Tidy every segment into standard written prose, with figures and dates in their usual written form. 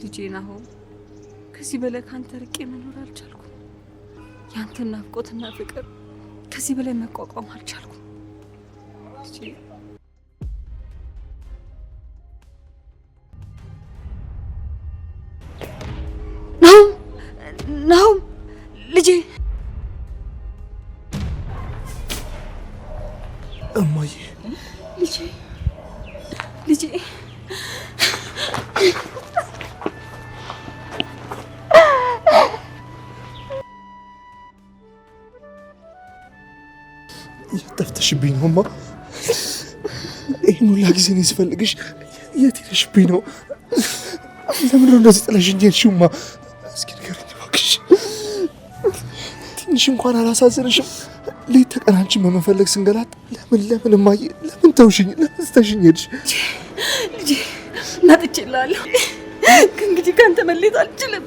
ልጄ ናሆም ከዚህ በላይ ካንተ ርቄ መኖር አልቻልኩም። ያንተን ናፍቆትና ፍቅር ከዚህ በላይ መቋቋም አልቻልኩም። እሺ ናሆም ልጄ እማዬ ልጄ ልጄ ጠፍተሽብኝ ነው እማ። ይህን ሁላ ጊዜ ነው ስፈልግሽ። የት ሄደሽብኝ ነው? ለምን ነው እንደዚህ ጥለሽኝ ሄድሽው? እማ እስኪ ንገሪኝ እባክሽ። ትንሽ እንኳን አላሳዝንሽም? ሌት ተቀን አንቺን በመፈለግ ስንገላት ለምን እማዬ ለምን ተውሽኝ? ለምን ስተሽኝ ሄድሽ? ልጄ ናጥቼልሃለሁ። ከእንግዲህ ካንተ መለየት አልችልም።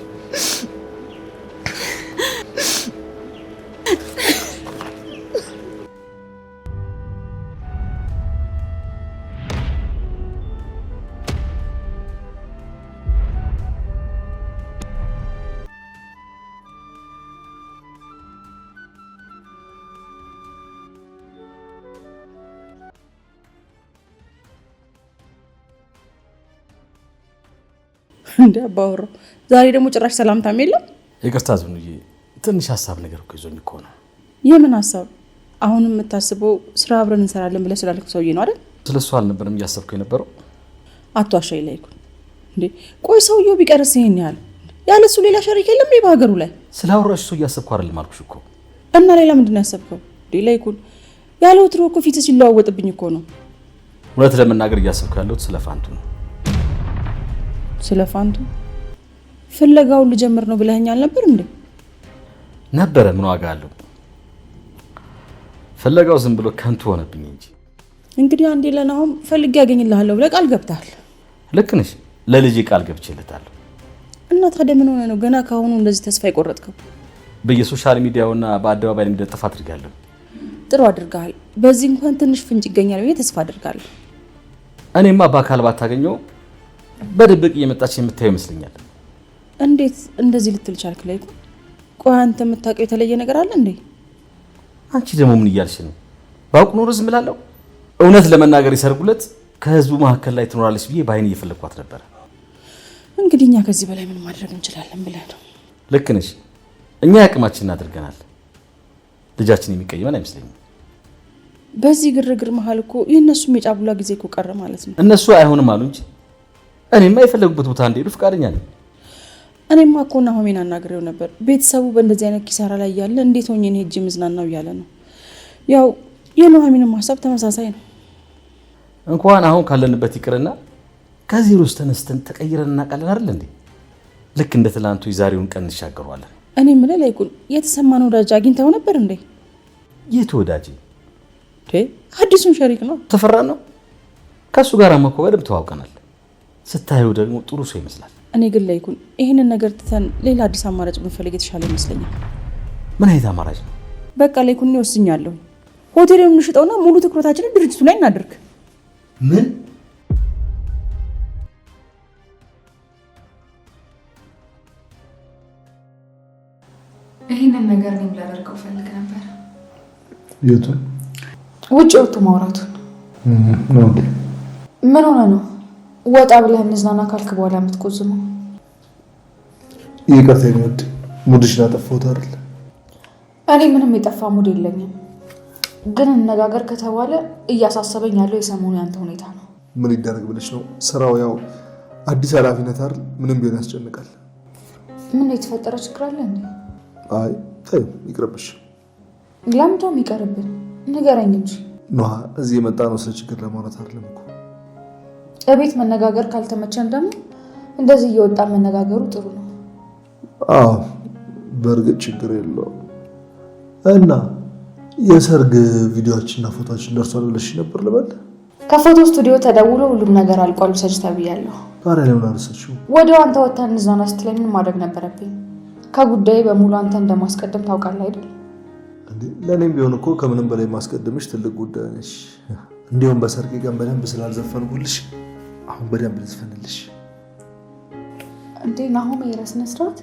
እንደ አባወራው ዛሬ ደግሞ ጭራሽ ሰላምታም የለም። ይቅርታ ዝኑዬ፣ ትንሽ ሀሳብ ነገር እኮ ይዞኝ እኮ ነው። የምን ሀሳብ? አሁንም የምታስበው ስራ አብረን እንሰራለን ብለህ ስላልክ ሰውዬ ነው አይደል? ስለሱ አልነበረም እያሰብኩ የነበረው። አትዋሻኝ ላይኩን እንዴ። ቆይ ሰውየው ቢቀርስ ይሄን ያህል ያለሱ ሌላ ሸሪክ የለም በሀገሩ ላይ? ስላወራሽ ሰው እያሰብኩ አይደለም አልኩሽ እኮ። እና ሌላ ምንድን ነው ያሰብከው? ላይኩን ያለ ወትሮ እኮ ፊት ሲለዋወጥብኝ እኮ ነው። እውነት ለመናገር እያሰብኩ ያለሁት ስለ ፋንቱ ነው። ስለ ፋንቱ ፍለጋውን ልጀምር ነው ብለኸኛል ነበር እንዴ? ነበረ። ምን ዋጋ አለው? ፍለጋው ዝም ብሎ ከንቱ ሆነብኝ እንጂ። እንግዲህ አንዴ ለናሆም ፈልጌ ያገኝልሃለሁ ብለህ ቃል ገብተሃል። ልክ ነሽ። ለልጄ ቃል ገብቼለታለሁ። እና ታዲያ ምን ሆነ ነው ገና ካሁኑ እንደዚህ ተስፋ የቆረጥከው? በየሶሻል ሚዲያውና በአደባባይ እንዲለጠፍ አድርጋለሁ። ጥሩ አድርገሃል። በዚህ እንኳን ትንሽ ፍንጭ ይገኛል ብዬ ተስፋ አድርጋለሁ። እኔማ በአካል ባታገኘው በድብቅ እየመጣች የምታየው ይመስለኛል። እንዴት እንደዚህ ልትል ቻልክ? ላይ ቆይ አንተ የምታውቀው የተለየ ነገር አለ እንዴ? አንቺ ደግሞ ምን እያልሽ ነው? ባውቅ ኖሮ ዝም እላለሁ? እውነት ለመናገር ይሰርጉለት ከህዝቡ መካከል ላይ ትኖራለች ብዬ በአይን እየፈለግኳት ነበር። እንግዲህ እኛ ከዚህ በላይ ምን ማድረግ እንችላለን ብለህ ነው? ልክ ነሽ። እኛ ያቅማችንን አድርገናል። ልጃችን የሚቀየመን አይመስለኝም። በዚህ ግርግር መሀል እኮ የእነሱም የጫቡላ ጊዜ እኮ ቀረ ማለት ነው። እነሱ አይሆንም አሉ እንጂ እኔማ የፈለጉበት ቦታ እንዲሄዱ ፍቃደኛ ነኝ። እኔማ እኮ ናሆሜን አናግሬው ነበር። ቤተሰቡ በእንደዚህ አይነት ኪሳራ ላይ ያለ እንዴት ሆኜ ነው ሄጄ ምዝናናው እያለ ነው። ያው የኑሐሚንም ሀሳብ ተመሳሳይ ነው። እንኳን አሁን ካለንበት ይቅርና ከዜሮ ውስጥ ተነስተን ተቀይረን እናውቃለን አይደል እንዴ? ልክ እንደ ትላንቱ የዛሬውን ቀን እንሻገረዋለን። እኔ የምልህ ላይኩን የተሰማን ወዳጅ አግኝተው ነበር እንዴ? የት ወዳጅ? አዲሱን ሸሪክ ነው። ተፈራ ነው። ከሱ ጋር እኮ በደንብ ተዋውቀናል። ስታየው ደግሞ ጥሩ ሰው ይመስላል። እኔ ግን ላይኩን ይህንን ነገር ትተን ሌላ አዲስ አማራጭ ብንፈልግ የተሻለ ይመስለኛል። ምን አይነት አማራጭ ነው? በቃ ላይኩን እኔ ወስኛለሁ። ሆቴሉን እንሽጠውና ሙሉ ትኩረታችንን ድርጅቱ ላይ እናድርግ። ምን? ይህንን ነገር እኔም ላደርገው ፈልግ ነበር። የቱን? ውጭ ወጥቶ ማውራቱን። ምን ሆነ ነው ወጣ ብለህ እንዝናና ካልክ በኋላ የምትቆዝመው? ይቅርታ ይወድ ሙድሽን አጠፋሁት አይደል? እኔ ምንም የጠፋ ሙድ የለኝም፣ ግን እነጋገር ከተባለ እያሳሰበኝ ያለው የሰሞኑ ያንተ ሁኔታ ነው። ምን ይደረግ ብለሽ ነው? ስራው ያው አዲስ ኃላፊነት አይደል? ምንም ቢሆን ያስጨንቃል። ምን የተፈጠረ ችግር አለ እንዴ? አይ ተይው ይቅርብሽ። ለምንድነው የሚቀርብን? ንገረኝ እንጂ። ኖሃ እዚህ የመጣ ነው ስለ ችግር ለማውራት አይደለም እኮ። እቤት መነጋገር ካልተመቸን ደግሞ እንደዚህ እየወጣ መነጋገሩ ጥሩ ነው። አዎ በእርግጥ ችግር የለውም። እና የሰርግ ቪዲዮዎችና ፎቶዎችን ደርሷል ብለሽ ነበር ልበል? ከፎቶ ስቱዲዮ ተደውሎ ሁሉም ነገር አልቋል ውሰጅ ተብያለሁ። ታዲያ ለምን አልወሰድሽው? ወዲያው አንተ ወጥተን እንዝናና ስትለኝ ምን ማድረግ ነበረብኝ? ከጉዳይ በሙሉ አንተ እንደማስቀደም ታውቃለህ አይደል? ለእኔም ቢሆን እኮ ከምንም በላይ ማስቀደምሽ ትልቅ ጉዳይ ነሽ። እንዲሁም በሰርግ ቀን በደንብ ስላልዘፈንኩልሽ አሁን በደንብ ልዝፈንልሽ። እንዴ ናሆም የራስነ ስራት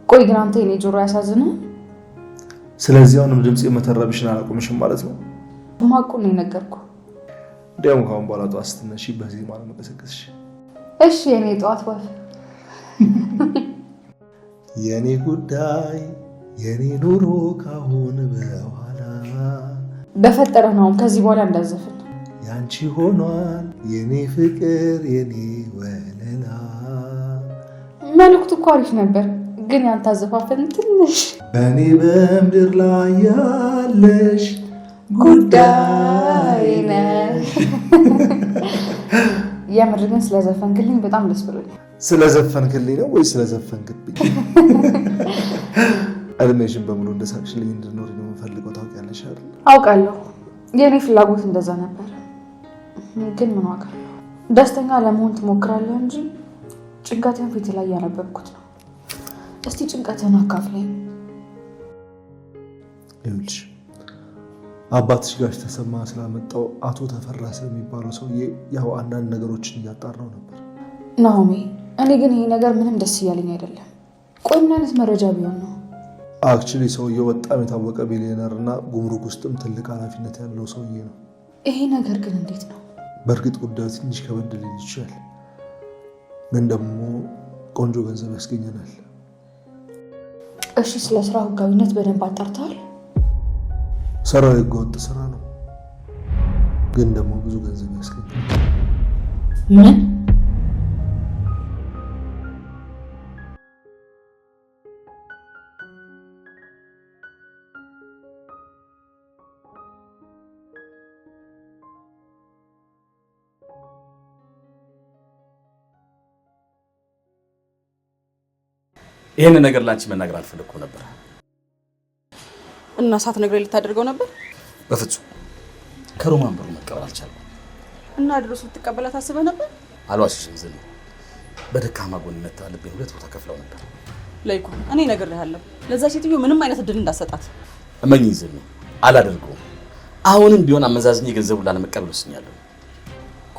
ቆይ ግን አንተ የኔ ጆሮ ያሳዝነ ስለዚህ አሁንም ድምጽ የመተረብሽን አላቆምሽም ማለት ነው ማቁን ነው ነገርኩ ደም ካሁን በኋላ ጧት ስትነሺ በዚህ ማለት መቀሰቀስሽ እሺ የኔ ጧት ባል የኔ ጉዳይ የኔ ኑሮ ካሁን በኋላ በፈጠረ ነው ከዚህ በኋላ እንዳዘፈን ያንቺ ሆኗል የኔ ፍቅር የኔ ወለላ መልክቱ እኮ አሪፍ ነበር ግን ያንተ አዘፋፈን ትንሽ በኔ በምድር ላይ ያለሽ ጉዳይ ነሽ የምር ግን ስለዘፈንክልኝ በጣም ደስ ብሎኛል ስለዘፈንክልኝ ነው ወይ ስለዘፈንክብኝ አልመሽም በሙሉ እንደሳቅሽልኝ እንድኖር ነው የምፈልገው ታውቂያለሽ አይደል አውቃለሁ የኔ ፍላጎት እንደዛ ነበር ግን ምን ዋጋ ደስተኛ ለመሆን ትሞክራለህ እንጂ ጭንቀትን ፊት ላይ ያነበብኩት ነው እስቲ ጭንቀትን አካፍለኝ ይኸውልሽ አባትሽ ጋር ተሰማ ስላመጣው አቶ ተፈራ ስለሚባለው ሰውዬ ያው አንዳንድ ነገሮችን እያጣራው ነበር ናሆሜ እኔ ግን ይሄ ነገር ምንም ደስ እያለኝ አይደለም ቆይ ምን አይነት መረጃ ቢሆን ነው አክቹሊ ሰውዬው በጣም የታወቀ ቢሊዮነር እና ጉምሩክ ውስጥም ትልቅ ኃላፊነት ያለው ሰውዬ ነው ይሄ ነገር ግን እንዴት ነው በእርግጥ ጉዳዩ ትንሽ ከበድ ሊል ይችላል ግን ደግሞ ቆንጆ ገንዘብ ያስገኘናል እሺ ስለ ስራው ህጋዊነት በደንብ አጣርተሃል ስራው ህገወጥ ስራ ነው ግን ደግሞ ብዙ ገንዘብ ያስገኛል ምን ይሄን ነገር ላንቺ መናገር አልፈልኩም ነበር እና ሳትነግረኝ ልታደርገው ነበር በፍጹም ከሮማን ብሩ መቀበል አልቻልኩም እና ድረሱ ልትቀበላት አስበህ ነበር አልዋሽሽም ዝም በደካማ ጎን መታለብኝ ሁለት ቦታ ከፍለው ነበር ላይኩ እኔ እነግርሃለሁ ለዛ ሴትዮ ምንም አይነት እድል እንዳሰጣት እመኚኝ ዝም አላደርገውም አሁንም ቢሆን አመዛዝኝ ገንዘቡን ላለመቀበል ወስኛለሁ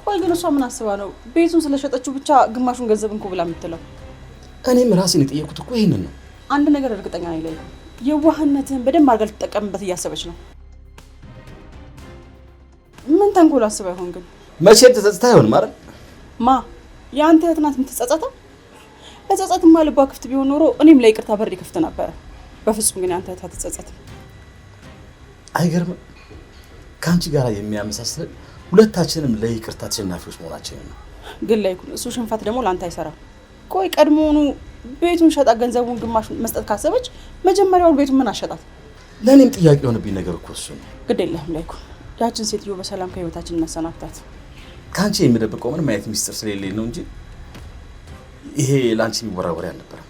ቆይ ግን እሷ ምን አስባ ነው ቤቱን ስለሸጠችው ብቻ ግማሹን ገንዘብ እንኩ ብላ የምትለው እኔም ራሴን የጠየቁት እኮ ይሄንን ነው አንድ ነገር እርግጠኛ ነኝ ላይኩ የዋህነትን በደንብ አድርጋ ልትጠቀምበት እያሰበች ነው ምን ተንኮል አስባ ይሆን ግን መቼ ተጸጽታ ይሆን ማለት ማ ያንተ እህት ናት የምትጸጸተው ለጸጸትማ ልቧ ክፍት ቢሆን ኖሮ እኔም ላይ ይቅርታ በር ይከፍት ነበር በፍጹም ግን ያንተ እህት አትጸጸትም አይገርምም ካንቺ ጋር የሚያመሳስለን ሁለታችንም ለይቅርታ ተሸናፊዎች መሆናችን ነው ግን ላይኩ እሱ ሽንፋት ደግሞ ላንተ አይሰራም ቆይ ቀድሞውኑ ቤቱን ሸጣ ገንዘቡን ግማሽ መስጠት ካሰበች መጀመሪያውን ቤቱን ምን አሸጣት ለኔም ጥያቄ የሆነብኝ ነገር እኮ እሱ ነው ግድ የለህም ላይኩ ያችን ሴትዮ በሰላም ከህይወታችን እናሰናብታት ካንቺ የሚደብቀው ምንም አይነት ሚስጥር ስለሌለኝ ነው እንጂ ይሄ ላንቺ የሚወራወር አልነበረም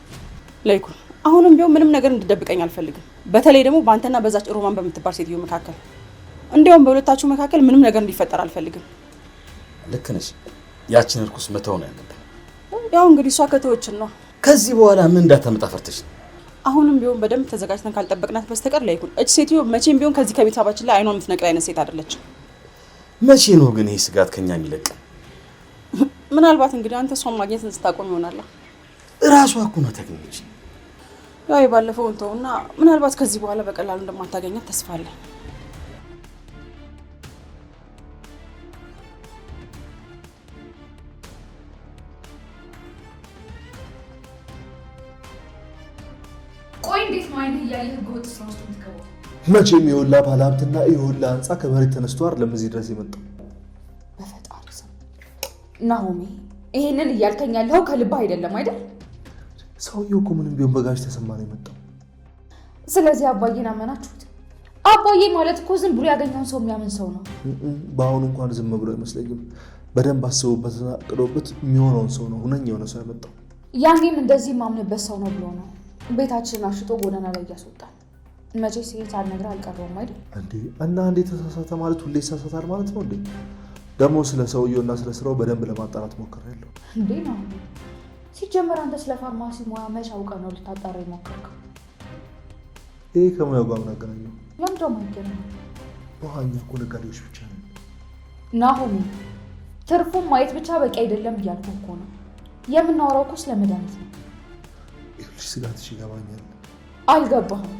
ላይኩ አሁንም ቢሆን ምንም ነገር እንድደብቀኝ አልፈልግም በተለይ ደግሞ ባንተና በዛች ሮማን በምትባል ሴትዮ መካከል እንዲያውም በሁለታችሁ መካከል ምንም ነገር እንዲፈጠር አልፈልግም ልክ ነሽ ያችን እርኩስ መተው ነው ያለብን ያው እንግዲህ እሷ ከተወችን ነው ከዚህ በኋላ ምን እንዳታመጣ ፈርተሽ አሁንም ቢሆን በደንብ ተዘጋጅተን ካልጠበቅናት በስተቀር ላይኩን እቺ ሴትዮ መቼም ቢሆን ከዚህ ከቤተሰባችን ላይ አይኗን የምትነቅል አይነት ሴት አይደለችም መቼ ነው ግን ይሄ ስጋት ከኛ የሚለቅ ምናልባት እንግዲህ አንተ እሷን ማግኘት ስታቆም ይሆናል እራሷ እኮ ነው ታገኘች ያው የባለፈው እንተውና ምናልባት ከዚህ በኋላ በቀላሉ እንደማታገኛት ተስፋ አለ ቆይ እንዴት ነው አይኔ ያየ ህገወጥ ስራ ውስጥ የምትገባው መቼም የወላ ባለሀብትና የወላ ህንጻ ከመሬት ተነስቶ አይደለም እዚህ ድረስ የመጣው በፈጣሪ ስም ናሆሜ ይሄንን እያልከኝ ያለው ከልብህ አይደለም አይደል ሰውየው እኮ ምንም ቢሆን በጋሽ ተሰማ ነው የመጣው ስለዚህ አባዬን አመናችሁት አባዬ ማለት እኮ ዝም ብሎ ያገኘውን ሰው የሚያምን ሰው ነው በአሁኑ እንኳን ዝም ብሎ አይመስለኝም በደንብ አስበውበትና አቅዶበት የሚሆነውን ሰው ነው ሁነኛ የሆነ ሰው ያመጣው ያኔም እንደዚህ ማምንበት ሰው ነው ብሎ ነው ቤታችንን አሽጦ ጎዳና ላይ ያስወጣል መቼ ሲሄድ አልነግርህ አልቀረውም አይደል እንዴ እና እንዴ ተሳሳተ ማለት ሁሌ ይሳሳታል ማለት ነው እንዴ ደግሞ ስለ ሰውየውና ስለ ስራው በደንብ ለማጣራት ሞክሬያለሁ እንዴ ነው ሲጀመር አንተ ስለ ፋርማሲ ሙያ መች አውቀህ ነው ልታጣራ የሞከርከው ይሄ ከሙያው ጋር ምን አገናኘው ለምን ደግሞ አይገናኝ በኋኛ እኮ ነጋዴዎች ብቻ ነን ናሆሚ ትርፉን ማየት ብቻ በቂ አይደለም እያልኩ እኮ ነው የምናወራው እኮ ስለ መድኃኒት ነው ይኸውልሽ ስጋትሽ ይገባኛል። አልገባህም?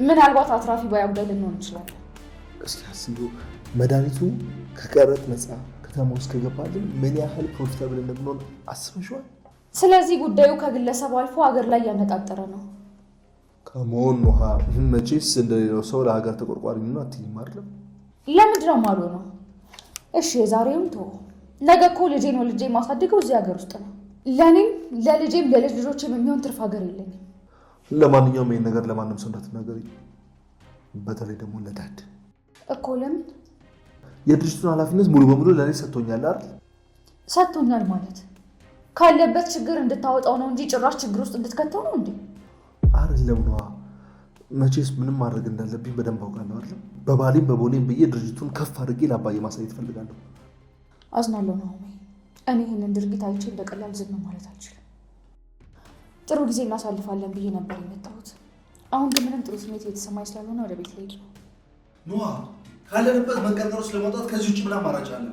ምናልባት አትራፊ ባያጉዳይ ልንሆን እንችላለን። እስኪ አስቢው፣ መድኃኒቱ ከቀረጥ ነፃ ከተማ ውስጥ ከገባልን ምን ያህል ፕሮፊታብል እንደምንሆን አስበሽዋል? ስለዚህ ጉዳዩ ከግለሰብ አልፎ ሀገር ላይ ያነጣጠረ ነው። ከመሆን ውሃ መቼስ እንደሌላው ሰው ለሀገር ተቆርቋሪ ነው አትይም አይደለም? ለምንድን ነው ማሉ ነው? እሺ የዛሬውን ተወው። ነገ እኮ ልጄን ወልጄ የማሳድገው እዚህ ሀገር ውስጥ ነው። ለእኔም ለልጄም ለልጅ ልጆችም የሚሆን ትርፍ ሀገር የለኝም። ለማንኛውም ይህን ነገር ለማንም ሰው እንዳትናገሪ፣ በተለይ ደግሞ ለዳድ እኮ። ለምን? የድርጅቱን ኃላፊነት ሙሉ በሙሉ ለእኔ ሰጥቶኛል አይደል? ሰጥቶኛል ማለት ካለበት ችግር እንድታወጣው ነው እንጂ ጭራሽ ችግር ውስጥ እንድትከተው ነው እንዴ? አይደለም ነዋ። መቼስ ምንም ማድረግ እንዳለብኝ በደንብ አውቃለሁ አይደለም? በባሌም በቦሌም ብዬ ድርጅቱን ከፍ አድርጌ ለአባዬ ማሳየት እፈልጋለሁ። አዝናለሁ ናሆሜ። እኔ ይህንን ድርጊት አይቼ እንደቀላል ዝም ማለት አልችልም። ጥሩ ጊዜ እናሳልፋለን ብዬ ነበር የመጣሁት። አሁን ግን ምንም ጥሩ ስሜት እየተሰማኝ ስላልሆነ ወደ ቤት ልሄድ ነው። ኖዋ፣ ካለንበት መንቀርቀር ውስጥ ለመውጣት ከዚህ ውጭ ምን አማራጭ አለ?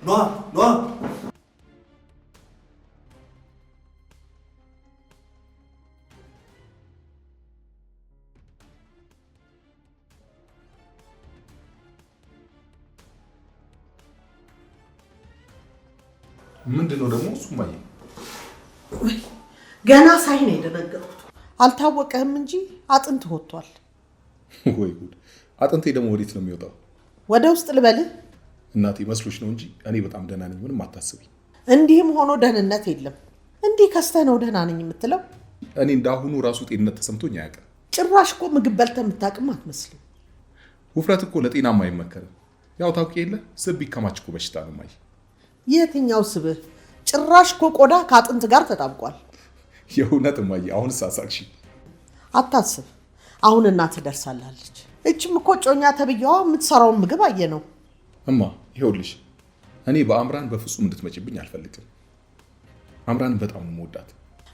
ኖዋ ኖዋ ምንድነው ደግሞ እሱ? ማየ ገና ሳይ ነው የደነገጥኩት። አልታወቀህም እንጂ አጥንት ወጥቷል። ወይ ጉድ! አጥንቴ ደግሞ ወዴት ነው የሚወጣው? ወደ ውስጥ ልበልህ? እናቴ መስሎሽ ነው እንጂ እኔ በጣም ደህና ነኝ። ምንም አታስቢ። እንዲህም ሆኖ ደህንነት የለም። እንዲህ ከስተህ ነው ደህና ነኝ የምትለው? እኔ እንዳሁኑ ራሱ ጤንነት ተሰምቶኝ አያውቅም። ጭራሽ እኮ ምግብ በልተህ የምታውቅም አትመስልም። ውፍረት እኮ ለጤናማ አይመከርም። ያው ታውቂ የለ ስብ ቢከማች እኮ በሽታ ነው። ማየ የትኛው ስብህ? ጭራሽ እኮ ቆዳ ከአጥንት ጋር ተጣብቋል። የእውነት ማየ፣ አሁን ሳሳቅሽ። አታስብ፣ አሁን እናትህ ደርሳላለች። እችም እኮ ጮኛ ተብዬዋ የምትሰራውን ምግብ አየ ነው። እማ ይኸውልሽ፣ እኔ በአምራን በፍጹም እንድትመጭብኝ አልፈልግም። አምራንን በጣም ነው የምወዳት።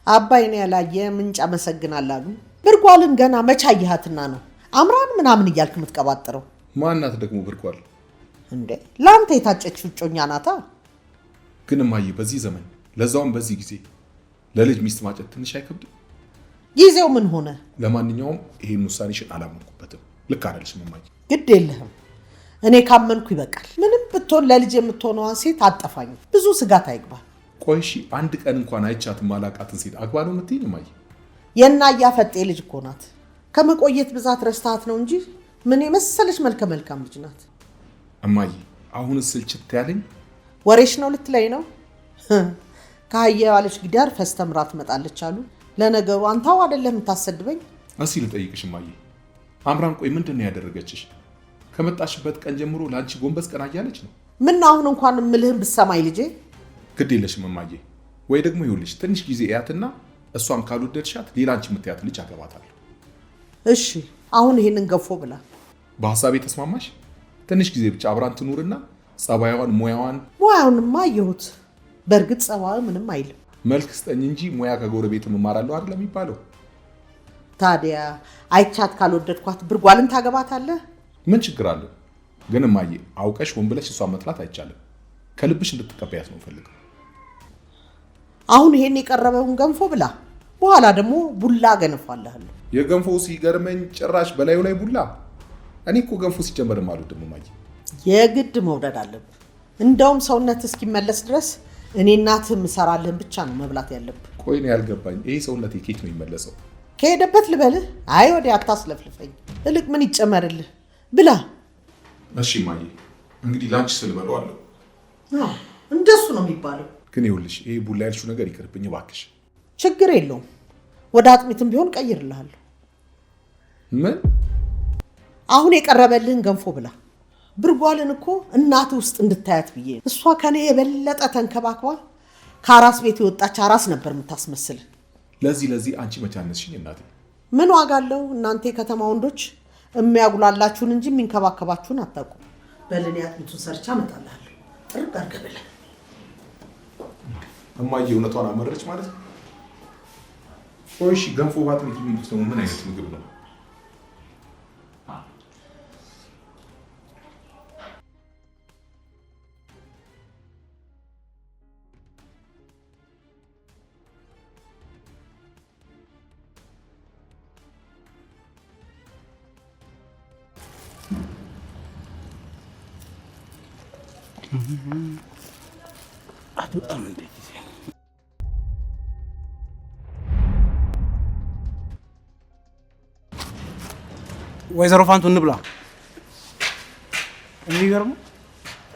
አባይን ያላየ ምንጭ አመሰግናል አሉ። ብርጓልን ገና መቼ አየሃትና ነው አምራን ምናምን እያልክ የምትቀባጥረው? ማናት ደግሞ ብርጓል? እንዴ ለአንተ የታጨችው ጮኛ ናታ። ግን እማዬ፣ በዚህ ዘመን ለዛውም በዚህ ጊዜ ለልጅ ሚስት ማጨት ትንሽ አይከብድም? ጊዜው ምን ሆነ? ለማንኛውም ይሄን ውሳኔሽን አላመንኩበትም። ልክ አይደልሽም እማዬ። ግድ የለህም፣ እኔ ካመንኩ ይበቃል። ምንም ብትሆን ለልጅ የምትሆነዋን ሴት አጠፋኝ። ብዙ ስጋት አይግባ። ቆይ እሺ፣ አንድ ቀን እንኳን አይቻት ማላቃትን ሴት አግባ ነው የምትይኝ እማዬ? የእናያ ፈጤ ልጅ እኮ ናት። ከመቆየት ብዛት ረስታት ነው እንጂ ምን የመሰለች መልከ መልካም ልጅ ናት። እማዬ፣ አሁንስ ስልችት ያለኝ ወሬሽ ነው ልትለኝ ነው? ከአህያ ዋለች ጊዳር ፈስተምራ ትመጣለች አሉ። ለነገሩ አንታው አይደለም የምታሰድበኝ። እስኪ ልጠይቅሽ እማዬ፣ አምራን ቆይ ምንድን ነው ያደረገችሽ? ከመጣሽበት ቀን ጀምሮ ለአንቺ ጎንበስ ቀና እያለች ነው። ምን አሁን እንኳን ምልህን ብትሰማኝ ልጄ። ግድ የለሽም እማዬ። ወይ ደግሞ ይኸውልሽ ትንሽ ጊዜ እያትና እሷን ካልወደድሻት ሌላ አንቺ የምትያት ልጅ አገባታለሁ። እሺ አሁን ይሄንን ገፎ ብላ። በሐሳቤ ተስማማሽ? ትንሽ ጊዜ ብቻ አብራን ትኑርና ጸባያዋን ሙያውንማ አየሁት። በእርግጥ ጸባዩ ምንም አይልም። መልክ ስጠኝ እንጂ ሙያ ከጎረቤት እማራለሁ አይደል የሚባለው። ታዲያ አይቻት ካልወደድኳት ብርጓልን ታገባታለህ? ምን ችግር አለው? ግን እማዬ አውቀሽ ሆን ብለሽ እሷን መጥላት አይቻልም። ከልብሽ እንድትቀበያት ነው ፈልገው። አሁን ይሄን የቀረበውን ገንፎ ብላ፣ በኋላ ደግሞ ቡላ ገነፋለሁ። የገንፎ ሲገርመኝ ጭራሽ በላዩ ላይ ቡላ። እኔ እኮ ገንፎ ሲጀመርም አልወድም እማዬ። የግድ መውደድ አለብህ። እንደውም ሰውነት እስኪመለስ ድረስ እኔ እናትህ የምሰራልህን ብቻ ነው መብላት ያለብህ። ቆይ ነው ያልገባኝ፣ ይሄ ሰውነት ኬክ ነው የሚመለሰው? ከሄደበት ልበልህ? አይ ወዲያ አታስለፍልፈኝ። እልቅ ምን ይጨመርልህ ብላ። እሺ እማዬ፣ እንግዲህ ላንቺ ስል በለዋለሁ። እንደሱ ነው የሚባለው። ግን ይኸውልሽ ይሄ ቡላ ያልሽው ነገር ይቅርብኝ እባክሽ። ችግር የለውም፣ ወደ አጥሚትም ቢሆን ቀይርልሃለሁ። ምን? አሁን የቀረበልህን ገንፎ ብላ። ብርጓልን እኮ እናት ውስጥ እንድታያት ብዬ ነው። እሷ ከኔ የበለጠ ተንከባክባ ከአራስ ቤት የወጣች አራስ ነበር የምታስመስል። ለዚህ አንቺ መቻነስሽኝ እናቴ። ምን ዋጋ አለው? እናንተ የከተማ ወንዶች የሚያጉላላችሁን እንጂ የሚንከባከባችሁን አታውቁም። በልኔ አጥሚቱን ሰርቻ እመጣልሃለሁ። ጥርቅ አድርገህ ብላ። እማዬ እውነቷን አመረች ማለት ነው? ቆይ እሺ ገንፎ በአጥሚት የሚሉት ደግሞ ምን አይነት ምግብ ነው? አትወጣም እንዴ? ወይዘሮ ፋንቱ እንብላ። የሚገርመው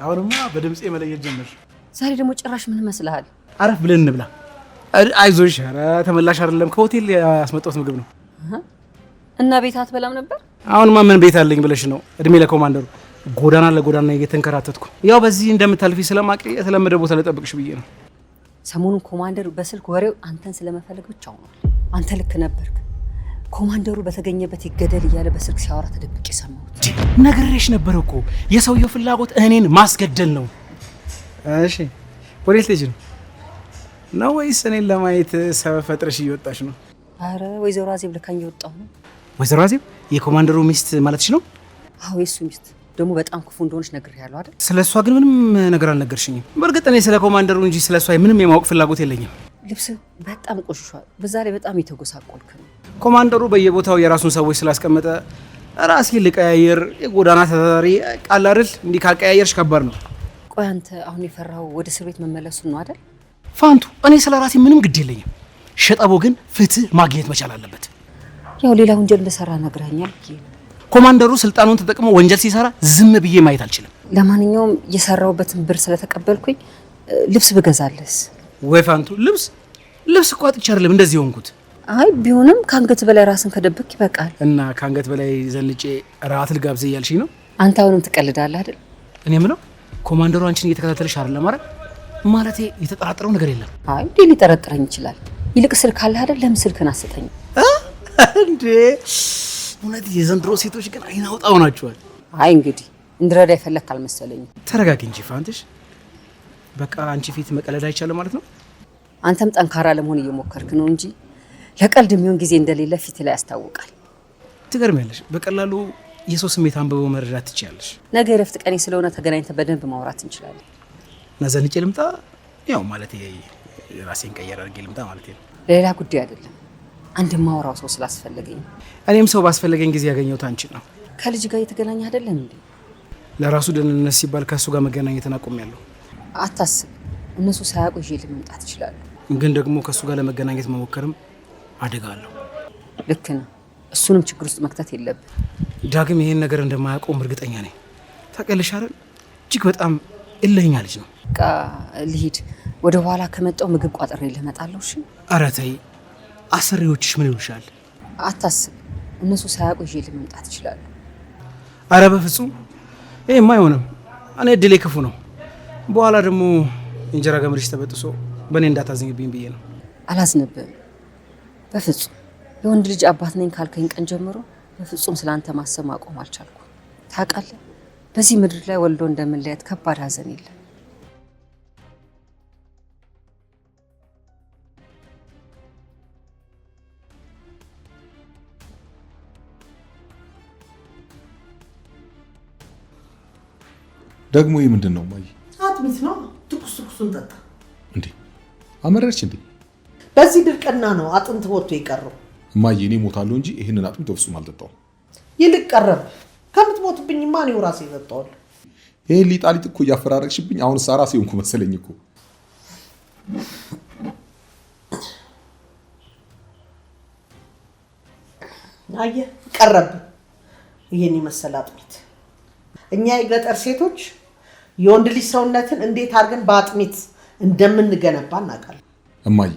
አሁንማ በድምጼ መለየት ጀመርሽ። ዛሬ ደግሞ ጭራሽ ምን መስልሃል? አረፍ ብለን እንብላ። አይዞሽ፣ ኧረ ተመላሽ አይደለም ከሆቴል ያስመጣሁት ምግብ ነው። እና ቤት አትበላም ነበር? አሁንማ ምን ቤት አለኝ ብለሽ ነው? እድሜ ለኮማንደሩ ጎዳና ለጎዳና እየተንከራተትኩ ያው በዚህ እንደምታልፊ ስለማቅ የተለመደ ቦታ ልጠብቅሽ ብዬ ነው። ሰሞኑን ኮማንደሩ በስልክ ወሬው አንተን ስለመፈለግ ብቻ ሆኗል። አንተ ልክ ነበርክ። ኮማንደሩ በተገኘበት ይገደል እያለ በስልክ ሲያወራ ተደብቄ ሰማሁት። ነግሬሽ ነበር እኮ የሰውየው ፍላጎት እኔን ማስገደል ነው። እሺ ወዴት ልጅ ነው ወይስ እኔን ለማየት ሰበብ ፈጥረሽ እየወጣሽ ነው? አረ ወይዘሮ አዜብ ልካኝ እየወጣሁ ነው። ወይዘሮ አዜብ የኮማንደሩ ሚስት ማለትሽ ነው? አዎ የሱ ሚስት ደግሞ በጣም ክፉ እንደሆነች ነግሬሃለሁ አይደል? ስለሷ ግን ምንም ነገር አልነገርሽኝም። በእርግጥ እኔ ስለ ኮማንደሩ እንጂ ስለሷ ምንም የማወቅ ፍላጎት የለኝም። ልብስ በጣም ቆሽሿል። በዛ ላይ በጣም የተጎሳቆልክ ነው። ኮማንደሩ በየቦታው የራሱን ሰዎች ስላስቀመጠ ራሴ ልቀያየር የጎዳና ተዳዳሪ ቃል አይደል? እንዲህ ካልቀያየርሽ ከባድ ነው። ቆይ አንተ አሁን የፈራው ወደ እስር ቤት መመለሱን ነው አይደል? ፋንቱ እኔ ስለ ራሴ ምንም ግድ የለኝም። ሸጠቦ ግን ፍትህ ማግኘት መቻል አለበት። ያው ሌላ ወንጀል እንደሰራ ነግረኛል። ኮማንደሩ ስልጣኑን ተጠቅሞ ወንጀል ሲሰራ ዝም ብዬ ማየት አልችልም። ለማንኛውም የሰራውበትን ብር ስለተቀበልኩኝ ልብስ ብገዛለስ? ወይ ፋንቱ ልብስ እኮ አጥቼ አይደለም እንደዚህ ሆንኩት። አይ ቢሆንም ከአንገት በላይ ራስን ከደበክ ይበቃል። እና ከአንገት በላይ ዘንጬ ራት ልጋብዝ እያልሽኝ ነው? አንተ አሁንም ትቀልዳለህ አይደል? እኔ ምነው ኮማንደሩ አንቺን እየተከታተለሽ አይደለም ማለት ማለቴ የተጠራጠረው ነገር የለም። አይ እንዴ ሊጠረጥረኝ ይችላል። ይልቅ ስልክ አለ አይደል? ለምን ስልክን አሰጠኝ እንዴ? እውነት የዘንድሮ ሴቶች ግን አይን አውጣ ሆናችኋል። አይ እንግዲህ እንድረዳ የፈለክ አልመሰለኝም። ተረጋጊ እንጂ ፋንትሽ። በቃ አንቺ ፊት መቀለድ አይቻልም ማለት ነው? አንተም ጠንካራ ለመሆን እየሞከርክ ነው እንጂ ለቀልድ የሚሆን ጊዜ እንደሌለ ፊት ላይ ያስታውቃል። ትገርሚያለሽ። በቀላሉ የሰው ስሜት አንብበው መረዳት ትችያለሽ። ነገ የረፍት ቀኔ ስለሆነ ተገናኝተን በደንብ ማውራት እንችላለን። ነዘንጬ ልምጣ? ያው ማለት ራሴን ቀየር አድርጌ ልምጣ ማለት ነው። ሌላ ጉዳይ አይደለም። አንድ ማውራው ሰው ስላስፈለገኝ። እኔም ሰው ባስፈለገኝ ጊዜ ያገኘሁት አንቺን ነው። ከልጅ ጋር የተገናኘ አይደለም እንዴ? ለራሱ ደህንነት ሲባል ከእሱ ጋር መገናኘትን አቁሜያለሁ። አታስብ፣ እነሱ ሳያውቁ ይዤ ልመምጣት ይችላሉ። ግን ደግሞ ከእሱ ጋር ለመገናኘት መሞከርም አደጋ አለው። ልክ ነው። እሱንም ችግር ውስጥ መክተት የለብን። ዳግም ይሄን ነገር እንደማያውቀውም እርግጠኛ ነኝ። ታውቂያለሽ አይደል? እጅግ በጣም እልህኛ ልጅ ነው። በቃ ልሂድ። ወደ ኋላ ከመጣው ምግብ ቋጥሬ ልመጣለሁ። እሺ? ኧረ ተይ፣ አሰሪዎችሽ ምን ይሉሻል? አታስብ፣ እነሱ ሳያውቁ ይዤ ልመምጣት ይችላሉ። ኧረ በፍጹም ይሄማ አይሆንም። እኔ እድሌ ክፉ ነው። በኋላ ደግሞ እንጀራ ገመድሽ ተበጥሶ በእኔ እንዳታዝኝብኝ ብዬ ነው። አላዝንብም በፍጹም። የወንድ ልጅ አባት ነኝ ካልከኝ ቀን ጀምሮ በፍጹም ስላንተ ማሰብ ማቆም አልቻልኩ። ታውቃለህ፣ በዚህ ምድር ላይ ወልዶ እንደምንለያት ከባድ ሀዘን የለም። ደግሞ ይህ ምንድን ነው ማይ? አጥሚት ነው። ትኩሱን ጠጣ። እንዴ አመረች እንዴ? በዚህ ድርቅና ነው አጥንት ወጥቶ የቀረው። እማዬ እኔ እሞታለሁ እንጂ ይህንን አጥሚት በፍጹም አልጠጣውም። ይልቅ ቀረብ ከምትሞትብኝ ማን ራሴ ይጠጣዋል። ይሄን ሊጣሊጥ እኮ እያፈራረቅሽብኝ አሁን ራሴ ሆንኩ መሰለኝ እኮ። አየህ ቀረብ። ይሄን ይመሰል አጥሚት። እኛ የገጠር ሴቶች የወንድ ልጅ ሰውነትን እንዴት አድርገን በአጥሚት እንደምንገነባ እናውቃለን። እማዬ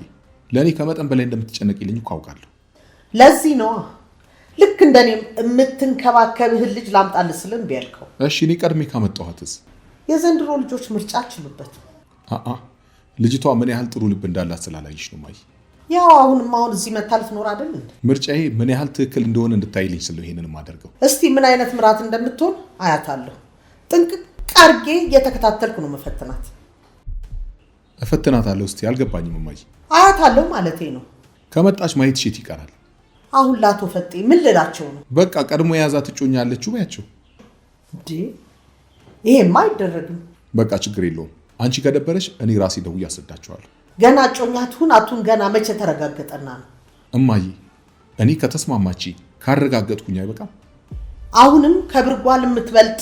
ለእኔ ከመጠን በላይ እንደምትጨነቂልኝ እኮ አውቃለሁ። ለዚህ ነዋ ልክ እንደኔም የምትንከባከብህን ልጅ ላምጣልህ ስል እምቢ ያልከው። እሺ እኔ ቀድሜ ካመጣኋትስ? የዘንድሮ ልጆች ምርጫ አችሉበት። ልጅቷ ምን ያህል ጥሩ ልብ እንዳላት ስላላየሽ ነው ማይ። ያው አሁን እዚህ መታ ልትኖር አይደል እንዴ? ምርጫዬ ምን ያህል ትክክል እንደሆነ እንድታይልኝ ስለው ይሄንን ማደርገው። እስቲ ምን አይነት ምራት እንደምትሆን አያታለሁ። ጥንቅቅ አድርጌ እየተከታተልኩ ነው መፈትናት። እፈትናታለሁ። እስቲ አልገባኝም እማዬ። አያታለሁ ማለቴ ነው። ከመጣች ማየት ሽት ይቀራል። አሁን ላቶ ፈጤ ምን ልላቸው ነው? በቃ ቀድሞ የያዛት እጮኛ ያለችው ባያቸው እንዴ። ይሄማ አይደረግም። በቃ ችግር የለውም። አንቺ ከደበረሽ እኔ ራሴ ደውዬ አሰዳቸዋለሁ። ገና እጮኛ ትሁን አቱን ገና መቼ ተረጋገጠና ነው? እማዬ እኔ ከተስማማች ካረጋገጥኩኝ አይበቃም? አሁንም ከብርጓል የምትበልጥ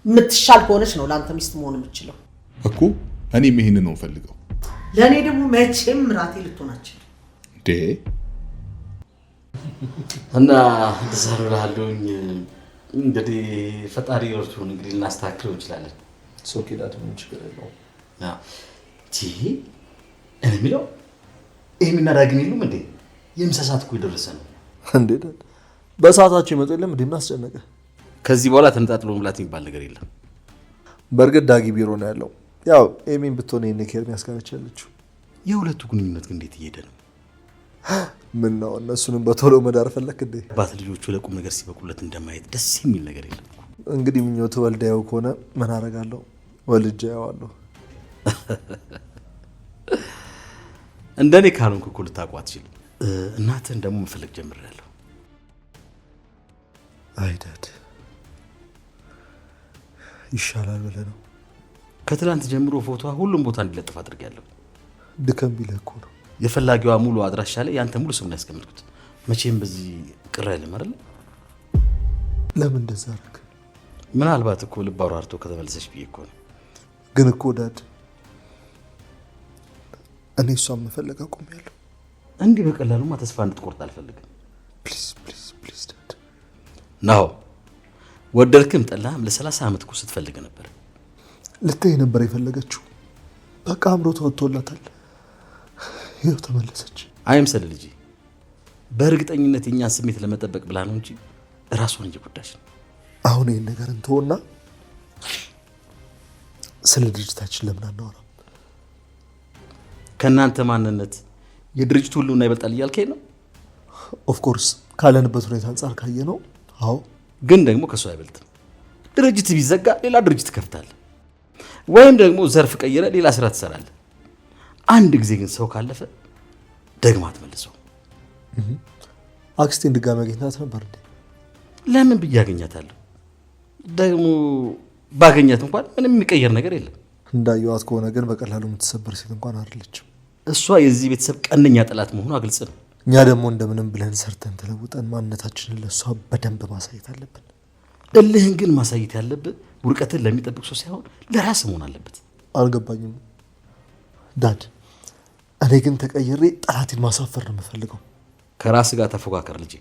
የምትሻል ከሆነች ነው ለአንተ ሚስት መሆን የምችለው። እኮ እኔም ይሄንን ነው ፈልገው። ለእኔ ደግሞ መቼም ምራቴ ልትሆናችን እንዴ እና ተዛሩላሉኝ እንግዲህ ፈጣሪ ወርቱን እንግዲህ እናስተካክለው እንችላለን። ሶኬ ዳድ ምን ችግር የለውም። እኔ የሚለው ይሄን አዳግን የሉም እንዴ? የምሳሳት እኮ የደረሰ ነው እንዴ ዳድ በሰዓታቸው ይመጡ የለም እንዴ? ምን አስጨነቀ? ከዚህ በኋላ ተነጣጥሎ መብላት የሚባል ነገር የለም። በእርግጥ ዳጊ ቢሮ ነው ያለው። ያው ኤሚን ብትሆን ይሄን ኬር የሚያስቀርቻለችው። የሁለቱ ግንኙነት ግን እንዴት እየሄደ ነው? ምን ነው እነሱንም በቶሎ መዳር ፈለክ እንዴ? አባት ልጆቹ ለቁም ነገር ሲበቁለት እንደማየት ደስ የሚል ነገር የለም። እንግዲህ ምኞት ወልዳየው ከሆነ ምን አደርጋለሁ? ወልጄ ያዋለሁ። እንደኔ ካልሆንኩ እኮ ልታውቀው አትችልም። እናትህን ደግሞ መፈለግ ጀምሬያለሁ። አይዳድ ይሻላል ብለህ ነው? ከትላንት ጀምሮ ፎቶዋ ሁሉም ቦታ እንዲለጥፍ አድርጌያለሁ። ድከም ቢልህ እኮ ነው። የፈላጊዋ ሙሉ አድራሻ ላይ ያንተ ሙሉ ስም ነው ያስቀምጥኩት። መቼም በዚህ ቅር አይልም አይደል? ለምን እንደዛ አደረግ? ምናልባት እኮ ልብ አውራርቶ ከተመለሰች ብዬ እኮ ነው። ግን እኮ ዳድ እኔ እሷን መፈለግ አቁሜያለሁ። እንዲህ በቀላሉማ ተስፋ እንድትቆርጥ አልፈልግም። ፕሊዝ ፕሊዝ ፕሊዝ ዳድ። ናው ወደድክም ጠላህም ለ30 ዓመት እኮ ስትፈልግ ነበር። ልትይ ነበር የፈለገችው። በቃ አምሮ ተወጥቶላታል። ይኸው ተመለሰች። አይምሰል ልጄ፣ በእርግጠኝነት የእኛን ስሜት ለመጠበቅ ብላ ነው እንጂ እራሷን እየጎዳች ነው። አሁን ይህን ነገር እንተውና ስለ ድርጅታችን ለምን አናወራም? ከእናንተ ማንነት የድርጅቱ ሁሉና ይበልጣል እያልከኝ ነው? ኦፍኮርስ ካለንበት ሁኔታ አንጻር ካየ ነው። አዎ፣ ግን ደግሞ ከሱ አይበልጥም። ድርጅት ቢዘጋ ሌላ ድርጅት ከፍታለህ፣ ወይም ደግሞ ዘርፍ ቀይረ ሌላ ስራ ትሰራለህ። አንድ ጊዜ ግን ሰው ካለፈ ደግማ አትመልሰው። አክስቴን ድጋሚ አገኛት ነበር እንዴ? ለምን ብዬ አገኛታለሁ? ደግሞ ባገኛት እንኳን ምንም የሚቀየር ነገር የለም። እንዳየዋት ከሆነ ግን በቀላሉ የምትሰበር ሴት እንኳን አይደለችም። እሷ የዚህ ቤተሰብ ቀነኛ ጠላት መሆኗ ግልጽ ነው። እኛ ደግሞ እንደምንም ብለን ሰርተን ተለውጠን ማንነታችንን ለእሷ በደንብ ማሳየት አለብን። እልህን ግን ማሳየት ያለብህ ውድቀትን ለሚጠብቅ ሰው ሳይሆን ለራስ መሆን አለበት። አልገባኝም ዳድ። እኔ ግን ተቀይሬ ጠላቴን ማሳፈር ነው የምፈልገው። ከራስ ጋር ተፎካከር ልጄ።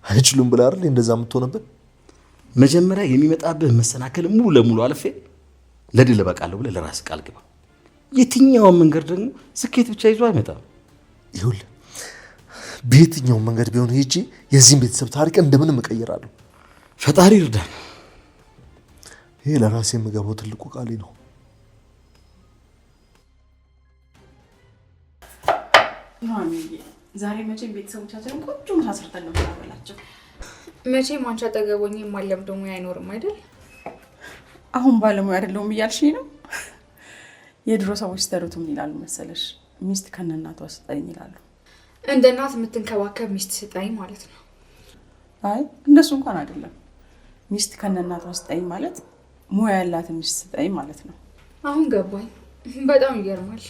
አይችሉም ብለህ አይደል እንደዛ የምትሆንብን? መጀመሪያ የሚመጣብህ መሰናከል ሙሉ ለሙሉ አልፌ ለድል እበቃለሁ ብለህ ለራስ ቃል ግባ። የትኛውን መንገድ ደግሞ ስኬት ብቻ ይዞ አይመጣም። ይኸውልህ በየትኛው መንገድ ቢሆን ሄጄ የዚህን ቤተሰብ ታሪክ እንደምንም እቀይራለሁ። ፈጣሪ ይርዳን። ይሄ ለራሴ የምገባው ትልቁ ቃሌ ነው። ዛሬ መቼም ቤተሰቦቻችንን ቆንጆ ምሳ ሰርተን ነው የምናበላቸው። መቼም አንቺ አጠገቦኝ የማለምደው ሙያ አይኖርም አይደል? አሁን ባለሙያ አይደለሁም እያልሽኝ ነው? የድሮ ሰዎች ሲተሩት ምን ይላሉ መሰለሽ? ሚስት ከነናቷ ስጠኝ ይላሉ። እንደ እናት የምትንከባከብ ሚስት ስጠኝ ማለት ነው። አይ እንደሱ እንኳን አይደለም። ሚስት ከነናቷ ስጠኝ ማለት ሙያ ያላት ሚስት ስጠኝ ማለት ነው። አሁን ገባኝ። በጣም ይገርማል።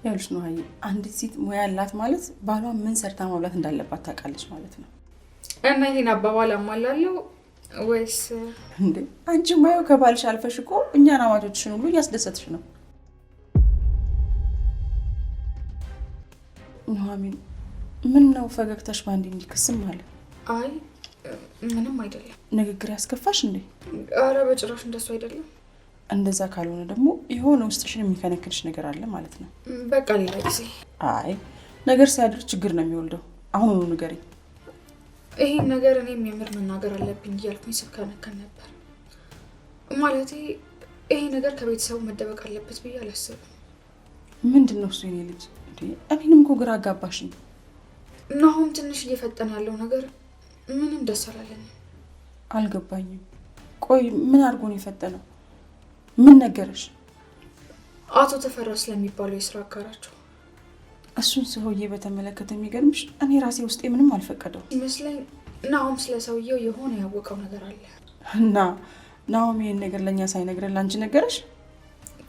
ያሉሽ ነው አይ አንዲት ሴት ሙያ ያላት ማለት ባሏ ምን ሰርታ ማብላት እንዳለባት ታውቃለች ማለት ነው። እና ይሄን አባባል አሟላለሁ ወይስ እንዴ? አንቺ ማየው ከባልሽ አልፈሽ እኮ እኛን አማቾችሽን ሁሉ እያስደሰትሽ ነው። ኑሐሚን ምን ነው ፈገግታሽ ባንዴ እንዲከስም አለ? አይ ምንም አይደለም። ንግግር ያስከፋሽ እንዴ? አረ በጭራሽ እንደሱ አይደለም። እንደዛ ካልሆነ ደግሞ የሆነ ውስጥሽን የሚከነክንሽ ነገር አለ ማለት ነው። በቃ ሌላ ጊዜ። አይ ነገር ሲያድር ችግር ነው የሚወልደው። አሁን ነው ንገሪኝ። ይሄን ነገር እኔም የምር መናገር አለብኝ እያልኩኝ ስብከነከን ነበር። ማለቴ ይሄ ነገር ከቤተሰቡ መደበቅ አለበት ብዬ አላስብም። ምንድን ነው እሱ? የኔ ልጅ እንዴ እኔንም እኮ ግራ አጋባሽኝ። ናሆም ትንሽ እየፈጠነ ያለው ነገር ምንም ደስ አላለኝም። አልገባኝም። ቆይ ምን አድርጎ ነው የፈጠነው? ምን ነገረሽ? አቶ ተፈራ ስለሚባለው የስራ አጋራቸው። እሱን ሰውዬ በተመለከተ የሚገርምሽ እኔ ራሴ ውስጤ ምንም አልፈቀደው ይመስለኝ። ናሆም ስለ ሰውየው የሆነ ያወቀው ነገር አለ እና ናሆም ይሄን ነገር ለእኛ ሳይነግረን ላንቺ ነገረሽ?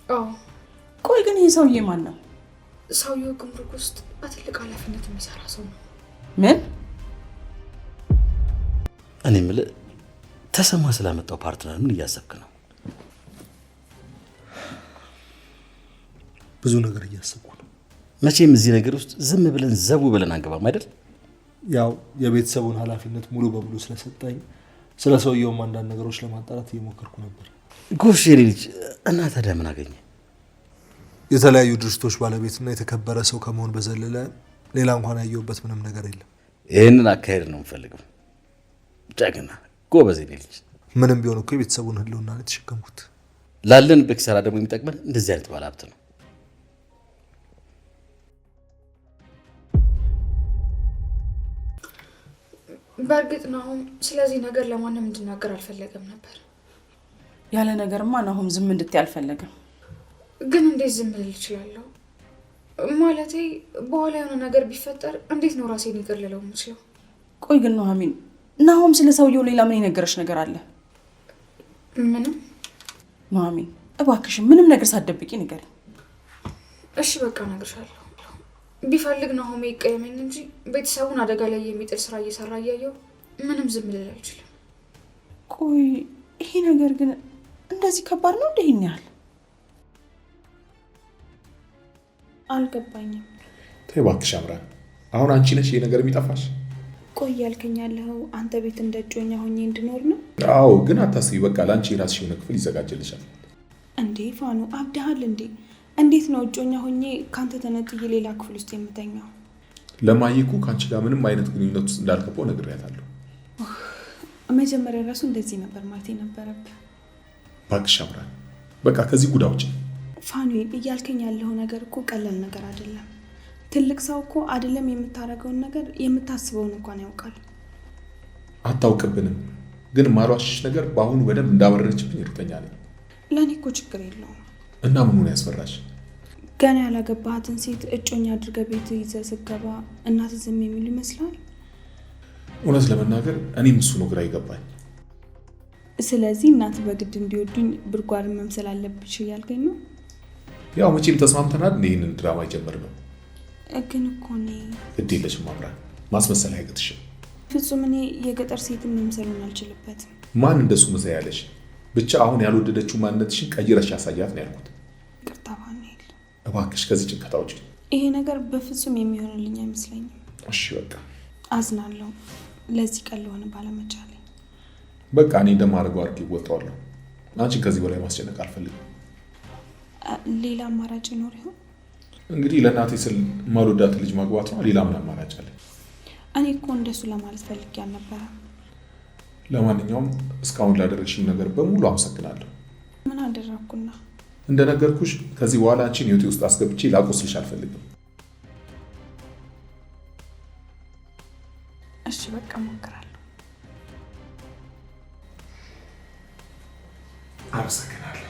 አዎ። ቆይ ግን ይሄ ሰውዬ ማን ነው? ሰውየው ጉምሩክ ውስጥ በትልቅ ኃላፊነት የሚሰራ ሰው ነው። ምን? እኔ የምልህ ተሰማ ስላመጣው ፓርትነር ምን እያሰብክ ነው? ብዙ ነገር እያሰብኩ ነው። መቼም እዚህ ነገር ውስጥ ዝም ብለን ዘቡ ብለን አንገባም አይደል? ያው የቤተሰቡን ኃላፊነት ሙሉ በሙሉ ስለሰጠኝ ስለ ሰውየውም አንዳንድ ነገሮች ለማጣራት እየሞከርኩ ነበር። ጎሽ የኔ ልጅ እና ታዲያ ምን አገኘ? የተለያዩ ድርጅቶች ባለቤትና የተከበረ ሰው ከመሆን በዘለለ ሌላ እንኳን ያየሁበት ምንም ነገር የለም። ይህንን አካሄድ ነው የምፈልገው። ጀግና ጎበዝ የኔ ልጅ። ምንም ቢሆን እኮ የቤተሰቡን ህልውና ነው የተሸከምኩት። ላለን በኪሳራ ደግሞ የሚጠቅመን እንደዚህ አይነት ባለሀብት ነው። በእርግጥ ናሆም ስለዚህ ነገር ለማንም እንድናገር አልፈለገም ነበር። ያለ ነገርማ ናሆም ዝም እንድትይ አልፈለገም። ግን እንዴት ዝም ልል እችላለሁ? ማለቴ በኋላ የሆነ ነገር ቢፈጠር እንዴት ነው ራሴን ይቅር ልለው የምችለው? ቆይ ግን ኑሐሚን፣ ናሆም ስለ ሰውየው ሌላ ምን የነገረሽ ነገር አለ? ምንም። ኑሐሚን እባክሽን ምንም ነገር ሳትደብቂ ንገሪኝ። እሺ በቃ እነግርሻለሁ። ቢፈልግ ናሆም ይቀየመኝ እንጂ ቤተሰቡን አደጋ ላይ የሚጥል ስራ እየሰራ እያየው ምንም ዝም ልል አልችልም። ቆይ ይሄ ነገር ግን እንደዚህ ከባድ ነው? እንደ ይሄን ያህል አልገባኝም። ተይ እባክሽ አምራን፣ አሁን አንቺ ነሽ ይሄ ነገር የሚጠፋሽ? ቆይ ያልከኝ ያለኸው አንተ ቤት እንደ እጮኛ ሆኜ እንድኖር ነው? አዎ፣ ግን አታስቢ፣ በቃ ለአንቺ የራስሽ የሆነ ክፍል ይዘጋጅልሻል። እንዴ ፋኑ አብደሃል እንዴ? እንዴት ነው እጮኛ ሆኜ ካንተ ተነጥዬ ሌላ ክፍል ውስጥ የምተኛው? ለማየኩ ከአንቺ ጋር ምንም አይነት ግንኙነት ውስጥ እንዳልገባው ነግሬያታለሁ። መጀመሪያ ራሱ እንደዚህ ነበር ማለት የነበረብህ። እባክሽ አምራን፣ በቃ ከዚህ ጉዳ ውጪ። ፋኑኤል እያልከኝ ያለው ነገር እኮ ቀላል ነገር አይደለም። ትልቅ ሰው እኮ አይደለም የምታረገውን ነገር የምታስበውን እንኳን ያውቃል። አታውቅብንም፣ ግን ማሏሽሽ ነገር በአሁኑ በደንብ እንዳበረረችብኝ እርግጠኛ ነኝ። ለእኔ እኮ ችግር የለውም። እና ምኑን ያስፈራሽ? ገና ያላገባሃትን ሴት እጮኛ አድርገህ ቤት ይዘህ ስትገባ እናት ዝም የሚሉ ይመስላል? እውነት ለመናገር እኔም እሱ ነው ግራ ይገባኝ። ስለዚህ እናት በግድ እንዲወዱኝ ብርጓርን መምሰል አለብሽ እያልከኝ ነው? ያው መቼም ተስማምተናል ይህንን ድራማ የጀመርነው። ግን እኮ እኔ ግድ የለሽም አምራን፣ ማስመሰል አይገጥሽም። ፍጹም እኔ የገጠር ሴትን መምሰሉን አልችልበትም። ማን እንደሱ ምሳ ያለሽ? ብቻ አሁን ያልወደደችው ማንነትሽን ቀይረሽ ያሳያት ነው ያልኩት። ይቅርታ ፋኑኤል፣ እባክሽ ከዚህ ጭንቀት አውጪ። ይሄ ነገር በፍጹም የሚሆንልኝ አይመስለኝም። እሺ በቃ አዝናለሁ ለዚህ ቀን ለሆነ ባለመቻሌ። በቃ እኔ እንደማደርገው አድርጌ እወጣዋለሁ። አንቺን ከዚህ በላይ ማስጨነቅ አልፈልግም። ሌላ አማራጭ ይኖር ይሆን? እንግዲህ ለእናቴ ስል ማልወዳት ልጅ ማግባት ነው። ሌላ ምን አማራጭ አለ? እኔ እኮ እንደሱ ለማለት ፈልጌ አልነበረም። ለማንኛውም እስካሁን ላደረግሽኝ ነገር በሙሉ አመሰግናለሁ። ምን አደረግኩና? እንደነገርኩሽ ከዚህ በኋላ አንቺን ህይወቴ ውስጥ አስገብቼ ላቆስልሽ አልፈልግም። እሺ በቃ እሞክራለሁ። አመሰግናለሁ።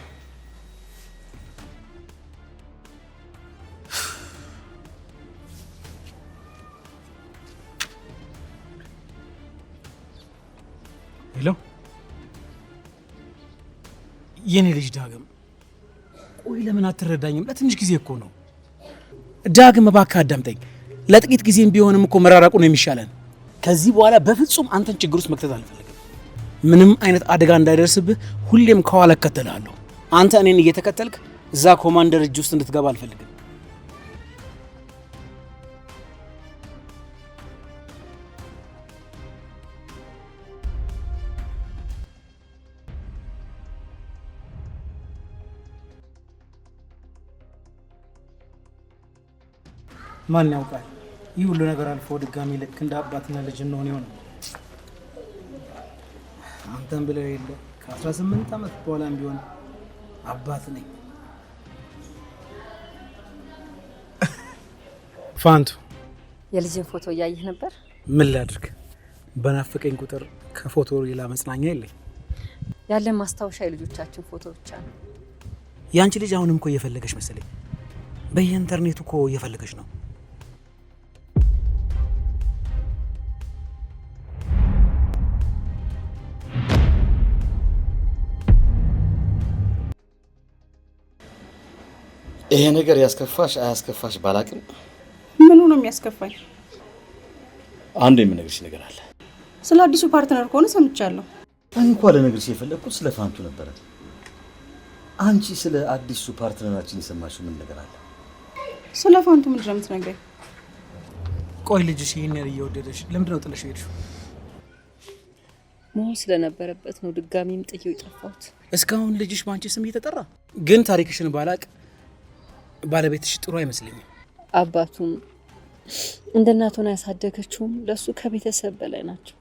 ሄሎ የኔ ልጅ ዳግም፣ ቆይ ለምን አትረዳኝም? ለትንሽ ጊዜ እኮ ነው። ዳግም እባክህ አዳምጠኝ። ለጥቂት ጊዜም ቢሆንም እኮ መራራቁ ነው የሚሻለን። ከዚህ በኋላ በፍጹም አንተን ችግር ውስጥ መክተት አልፈልግም። ምንም አይነት አደጋ እንዳይደርስብህ ሁሌም ከኋላ እከተልሃለሁ። አንተ እኔን እየተከተልክ እዛ ኮማንደር እጅ ውስጥ እንድትገባ አልፈልግም። ማን ያውቃል? ይህ ሁሉ ነገር አልፎ ድጋሚ ልክ እንደ አባትና ልጅ እንሆን ይሆን? አንተም ብለው የለ ከ18 ዓመት በኋላም ቢሆን አባት ነኝ። ፋንቱ፣ የልጅን ፎቶ እያየህ ነበር? ምን ላድርግ? በናፈቀኝ ቁጥር ከፎቶ ሌላ መጽናኛ የለኝ። ያለን ማስታወሻ የልጆቻችን ፎቶ ብቻ ነው። ያንቺ ልጅ አሁንም እኮ እየፈለገች መሰለኝ። በየኢንተርኔቱ እኮ እየፈለገች ነው። ይሄ ነገር ያስከፋሽ አያስከፋሽ ባላቅም፣ ምኑ ነው የሚያስከፋኝ? አንድ የምነግርሽ ነገር አለ። ስለ አዲሱ ፓርትነር ከሆነ ሰምቻለሁ። እንኳን ለነገርሽ የፈለግኩት ስለ ፋንቱ ነበረ። አንቺ ስለ አዲሱ ፓርትነራችን የሰማሽው ምን ነገር አለ? ስለ ፋንቱ ምንድን ነው የምትነግረኝ? ቆይ ልጅሽ ይሄን ያህል እየወደደሽ ለምንድን ነው ጥለሽ ሄድሽው? መሆን ስለነበረበት ነው ድጋሚም ጥዬው የጠፋሁት። እስካሁን ልጅሽ ባንቺ ስም እየተጠራ ግን ታሪክሽን ባላቅ ባለቤትሽ ጥሩ አይመስለኝም። አባቱም እንደ እናት ሆና ያሳደገችውም ለሱ ከቤተሰብ በላይ ናቸው።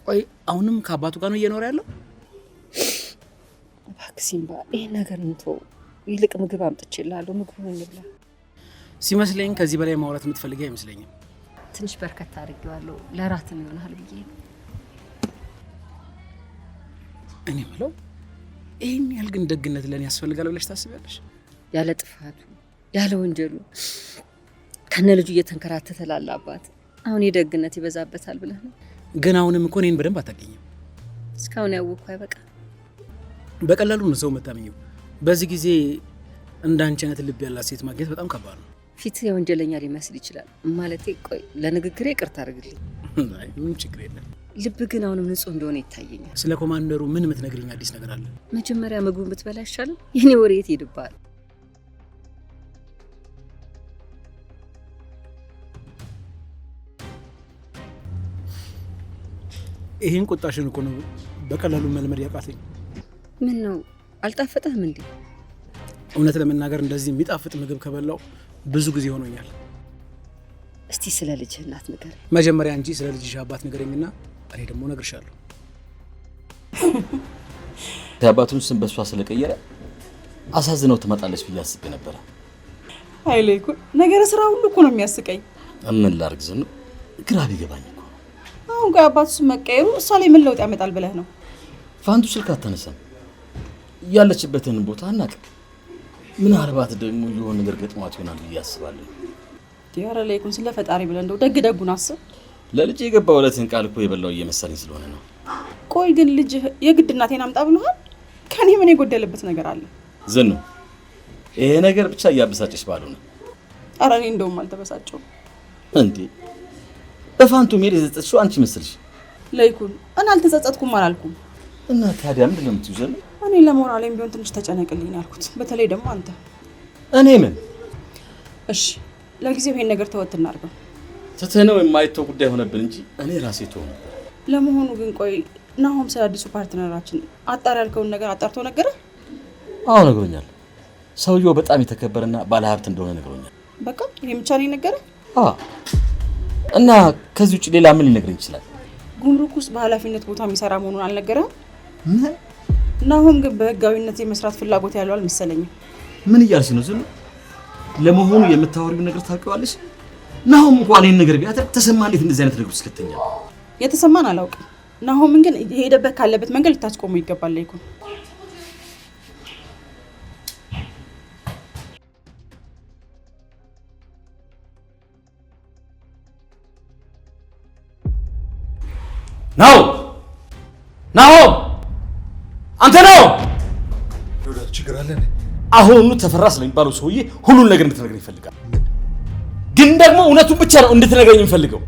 ቆይ አሁንም ከአባቱ ጋር ነው እየኖረ ያለው? እባክህ ሲምባ ይሄን ነገር እንተው። ይልቅ ምግብ አምጥቼልሃለሁ፣ ምግቡን እንብላ። ሲመስለኝ ከዚህ በላይ ማውራት የምትፈልጊ አይመስለኝም። ትንሽ በርከት አድርጌዋለሁ ለራትም ይሆናል ብዬ ነው። እኔ የምለው ይሄን ያህል ግን ደግነት ለኔ ያስፈልጋል ብለሽ ታስቢያለሽ? ያለ ጥፋቱ ያለ ወንጀሉ ከነ ልጁ እየተንከራተተ ላለ አባት አሁን የደግነት ይበዛበታል ብለህ ነው? ግን አሁንም እኮ እኔን በደንብ አታውቂኝም። እስካሁን ያወቅኩ አይበቃ? በቀላሉ ነው ሰው መታመኘው። በዚህ ጊዜ እንዳንቺ አይነት ልብ ያላት ሴት ማግኘት በጣም ከባድ ነው። ፊት የወንጀለኛ ሊመስል ይችላል ማለቴ። ቆይ ለንግግሬ ይቅርታ አድርግልኝ። አይ ምንም ችግር የለም። ልብ ግን አሁንም ንጹህ እንደሆነ ይታየኛል። ስለ ኮማንደሩ ምን የምትነግሪኝ አዲስ ነገር አለ? መጀመሪያ ምግቡን ብትበላ አይሻልም? የኔ ወሬ የት ይሄድብሃል? ይሄን ቁጣሽን እኮ ነው በቀላሉ መልመድ ያቃተኝ። ምን ነው አልጣፈጠህም እንዴ? እውነት ለመናገር እንደዚህ የሚጣፍጥ ምግብ ከበላው ብዙ ጊዜ ሆኖኛል። እስቲ ስለ ልጅህ እናት ንገረኝ። መጀመሪያ እንጂ ስለ ልጅሽ አባት ንገረኝና እኔ ደግሞ እነግርሻለሁ። የአባቱን ስም በሷ ስለቀየረ አሳዝነው ትመጣለች ብዬ አስቤ ነበረ። አይለይኩ ነገር ስራ ሁሉ እኮ ነው የሚያስቀኝ። ምን ላድርግ ዝኑ ግራ ቢገባኝ እኮ። አሁን ቆይ አባቱ ስም መቀየሩ እሷ ላይ ምን ለውጥ ያመጣል ብለህ ነው? ፋንቱ ስልክ አታነሳም፣ ያለችበትን ቦታ አናውቅም። ምናልባት ደግሞ የሆነ ነገር ገጥሟት ይሆናል ብዬ አስባለሁ። ዲያራ ላይኩን ስለ ፈጣሪ ብለህ እንደው ደግ ደጉን አስብ። ለልጅ የገባውለትን ቃል እኮ የበላው እየመሰለኝ ስለሆነ ነው። ቆይ ግን ልጅ የግድ እናቴን አምጣ ብለሃል? ከኔ ምን የጎደለበት ነገር አለ? ዝኑ ይሄ ነገር ብቻ እያበሳጨሽ ባልሆነ። ኧረ እኔ እንደውም አልተበሳጨሁም። እንዴ በፋንቱ ሜል የዘጠችው አንቺ መስልሽ? ላይኩን እኔ አልተጸጸትኩም አላልኩም። እና ታዲያ ምንድን ነው የምትይው ዘኑ? እኔ ለሞራሌም ቢሆን ትንሽ ተጨነቅልኝ ያልኩት፣ በተለይ ደግሞ አንተ። እኔ ምን? እሺ ለጊዜው ይሄን ነገር ተወት እናድርገው። ትተነው የማይተው ጉዳይ ሆነብን እንጂ እኔ ራሴ ተው ነበር። ለመሆኑ ግን ቆይ ናሆም ስለ አዲሱ ፓርትነራችን አጣር ያልከውን ነገር አጣርቶ ነገረ? አዎ ነግሮኛል። ሰውየው በጣም የተከበረና ባለሀብት እንደሆነ ነግሮኛል። በቃ ይሄ ብቻ ነው ነገረ? አዎ። እና ከዚህ ውጭ ሌላ ምን ሊነግረኝ ይችላል? ጉምሩክ ውስጥ በኃላፊነት ቦታ የሚሰራ መሆኑን አልነገረም? ምን? ናሆም ግን በህጋዊነት የመስራት ፍላጎት ያለው አልመሰለኝም። ምን እያልሽ ነው ዝኑ? ለመሆኑ የምታወሪው ነገር ታውቂዋለሽ? ናሆም እንኳን ይሄን ነገር ቢያደርግ ተሰማ እንዴት እንደዚህ አይነት ነገር ውስጥ ከተኛ? የተሰማን አላውቅም። ናሆምን ግን የሄደበት ካለበት መንገድ ልታስቆመው ይገባል። ይኩን ናሆም አንተ ነው? ችግር አለ? አሁን ተፈራ ስለሚባለው ሰውዬ ሁሉን ነገር እንድትነግረኝ ይፈልጋል። ግን ደግሞ እውነቱን ብቻ ነው እንድትነግረኝ የምፈልገው።